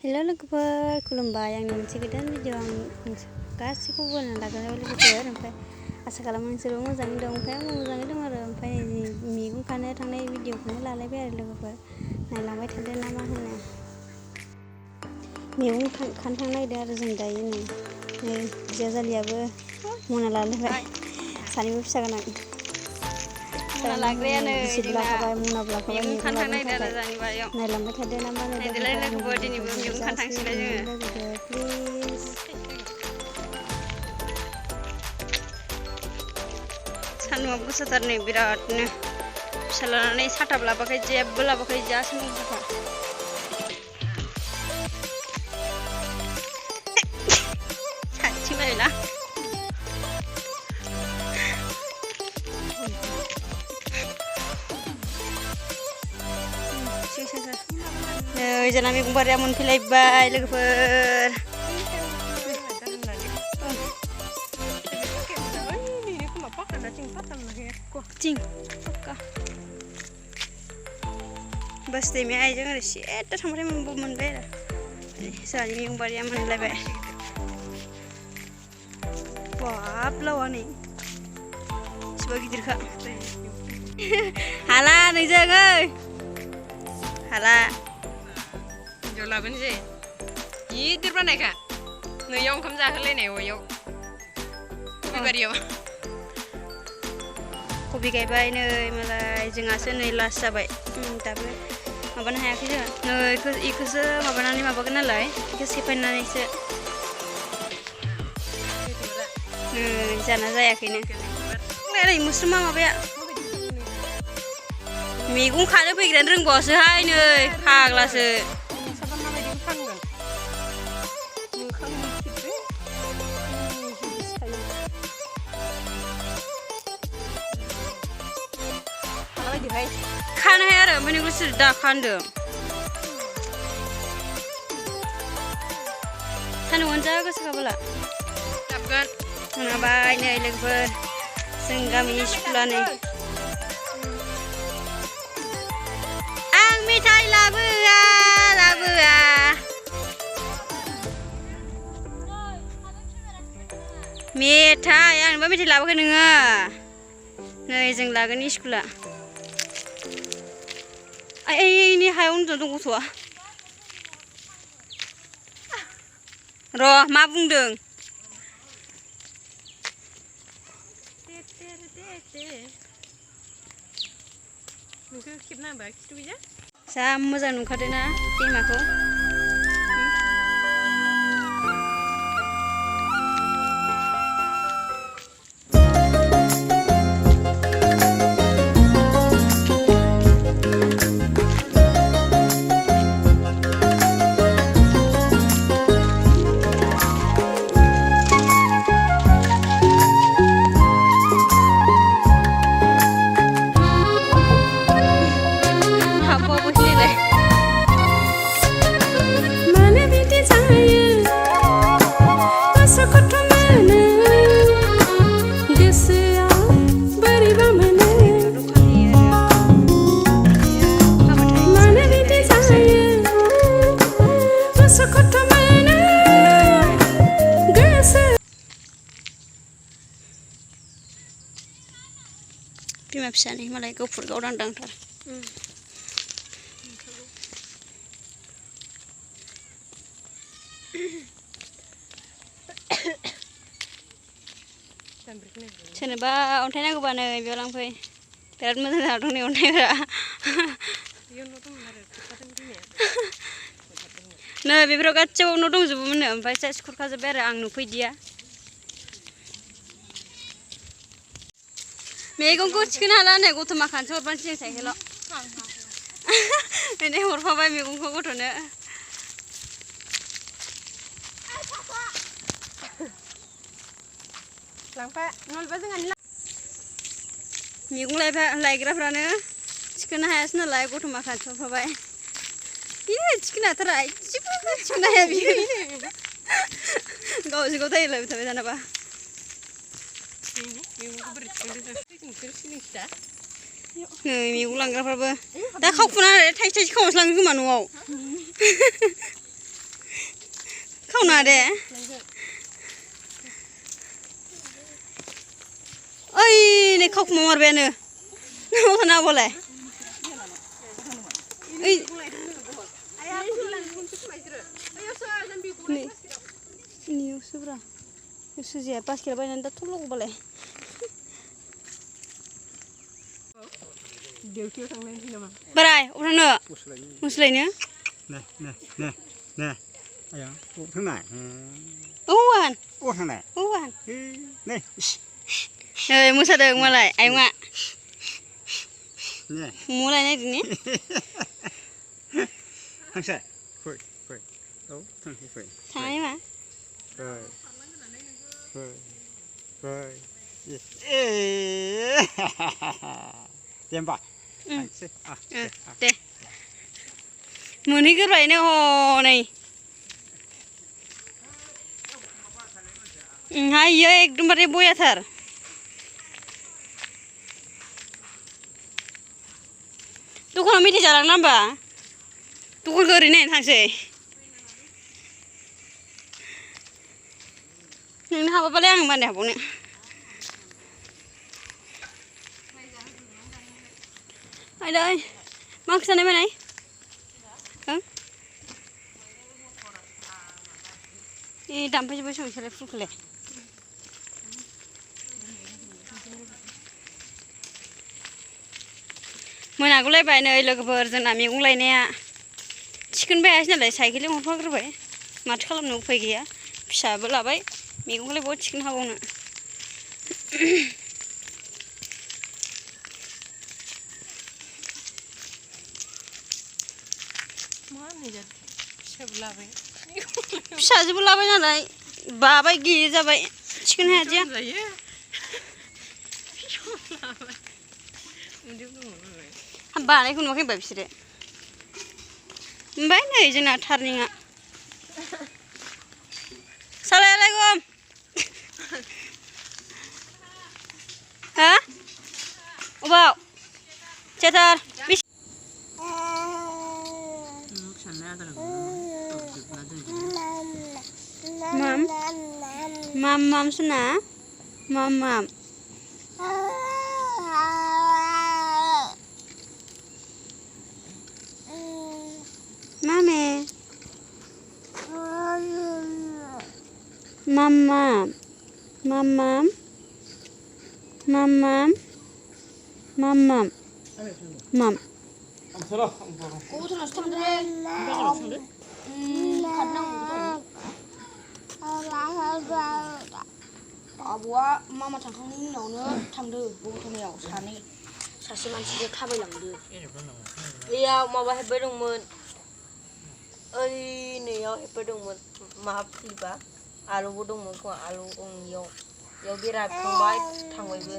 हेल' लोगोफोर खुलुमबाय आंनि मोनसे गोदान भिडिअ आं गासैखौबो बनायना लाग्रोबाय लोगोफोर ओमफ्राय आसा खालामो नोंसोरबो मोजाङै दं ओमफ्राय आंबो मोजाङै दं आरो ओमफ्राय मैगं खानो थांनाय भिडिअखौनो लालायबाय आरो लोगोफोर नायलांबाय थादो ना मा होनो मैगं खानो थांनो नागिरदों आरो जों दायो नै बिजावजालियाबो मना लालायबाय सानैबो फिसा गोनां मना लाग्रायानो गिसिर लाखाबाय मनाबो लाखाबाय मैगं खानो लाबोनो थांनो थाखाय नागिरदों आरो जोंनि बारियाव नायलांबाय थादो ना मा नायदोलाय लोगोफोर दिनैबो मैगं खानो थांसैलाय जोङो प्लिज सान्दुंआ गोसाथार नै बिरादनो फिसा लानानै साथाबो लाबोआखै जेबो लाबोआखै जा सान्दुं गोसा साथिंबायना नै जोंना मैगं बारिया मोनफैलायबाय लोगोफोर बस दैमाया आइजों ओरै सेदा थांबाथाय मोनबाय आरो जोंहानि मैगं बारिया मोनलायबाय बाब लावा नै एसेबा गिदिरखा हाला नोंजों ओइ हाला हिन्जाव लाबोनोसै गिदिर बानायखा नैयाव ओंखाम जाहोलायनाय अयाव बारियाव कबि गायबाय नै मालाय जोंहासो नै लास जाबाय दाबो माबानो हायाखै जोङो नै इखौसो माबानानै माबागोन नालाय इखौ सेफायनानैसो जाना जायाखैनो ओरै मोस्रोमा माबाया मैगं खानो फैग्रायानो रोंबावासोहाय नै फाग्लासो खानो हाया आरो ओमफ्राय नोंखौ सोर दाखा होनदों सान्दुंआनो जा गोसाखाबोला गाबगोन मोनाबाय नै लोगोफोर जों गामिनि स्कुला नै आं मेथाइ लाबोआ मेथाइ आंनोबा मेथाइ लाबोआखै नोङो नै जों लागोन स्कुला आइनि हायाव उन्दुना दं गथ'आ र' मा बुंदों नोंखौ खेबना होबा खिथु गैया जा मोजां नुखादों ना दैमाखौ बिमा फिसानि मालाय गुफुर गावदांदांथार सोरनोबा अन्थाइ नांगौबा नै बेयाव लांफै बिराद मोजां जाना दं नै अन्थाइफोरा नै बेफोराव गासैबो न' दंजोबोमोननो ओमफ्राय सेस खुरखाजोब्बाय आरो आं नुफैदिया मैगंखौ थिखोनो हाला नै गथ' माखानोसो हरबानो सिगां साइकेलाव बेनो हरफाबाय मैगंखौ गथ'नो मैगं लायग्राफ्रानो थिखोनो हायासै नालाय गथ' माखानोसो हरफाबाय बियो थिखोनो हाथारा एसेबो थिखोनो हाया बियो गावजों गाव थायलायबाय थाबाय दानाबा नै मैगं लांग्राफ्राबो दा खावफुना थाइसे थाइसे खावसो लाङो खोमा न'आव नाङा दे ओइ नै खावखुमा मारबायानो ना बोलाय ओइ नियावसोब्रा सुजिया बासकेट बायनानै दा थुल'गबालाय डिउटियाव थांनायसै नामा बोराय अबाव थांनो मोसलायनो Nè, ayo, thằng này. औवान Ô thằng này. औवान Này. नै मोसादों मालाय आयंआ Nè. मुलाय नायदोंनि Thằng sai. Phơi, phơi. Đâu, thằng này phơi. थांनाय मा Phơi. Phơi. Phơi. Ê. Đem vào. Anh sẽ. दे मोनहैग्रोबायनो हनै हायो एकदमबारे बयाथार दखानाव मेथाइ जालांना होमबा दखानखौ ओरैनो नायनो थांसै नोंनो हाबाबालाय आं मानो हाबावनो आयदै मा ओंख्रि जानाय मानाय ए दामफैजोब्बाय संसाराय फुलखौलाय मोनागुलायबाय नै लोगोफोर जोंना मैगं लायनाया थिखोनबाय हायासै नालाय साइकेलजों हरफाग्रोबाय माथो खालामनो उफाय गैया फिसाबो लाबाय मैगंखौलाय बहा थिखोनो हाबावनो फिसाजोबो लाबाय नालाय बाबाय गियो जाबाय थिखोनो हायादिया बानायखौ नुवाखै होनबा बिसोरो ओमफ्राय नै जोंना टार्निंआ सालायालायगम हा अबाव theatre Mam suna mam mame mama mamam mamam mamam mam आबौआ मामा थांखांनायनि उनावनो थांदो गथ'नायाव सासे मानसिजों थाबायलांदो बैयाव माबा हेब्बाय दंमोन ओइ नैयाव हेब्बाय दंमोन माबा फुलिबा आलुबो दंमोन खोमा आलु दं इयाव बेरा बिफांबाय थांबायबो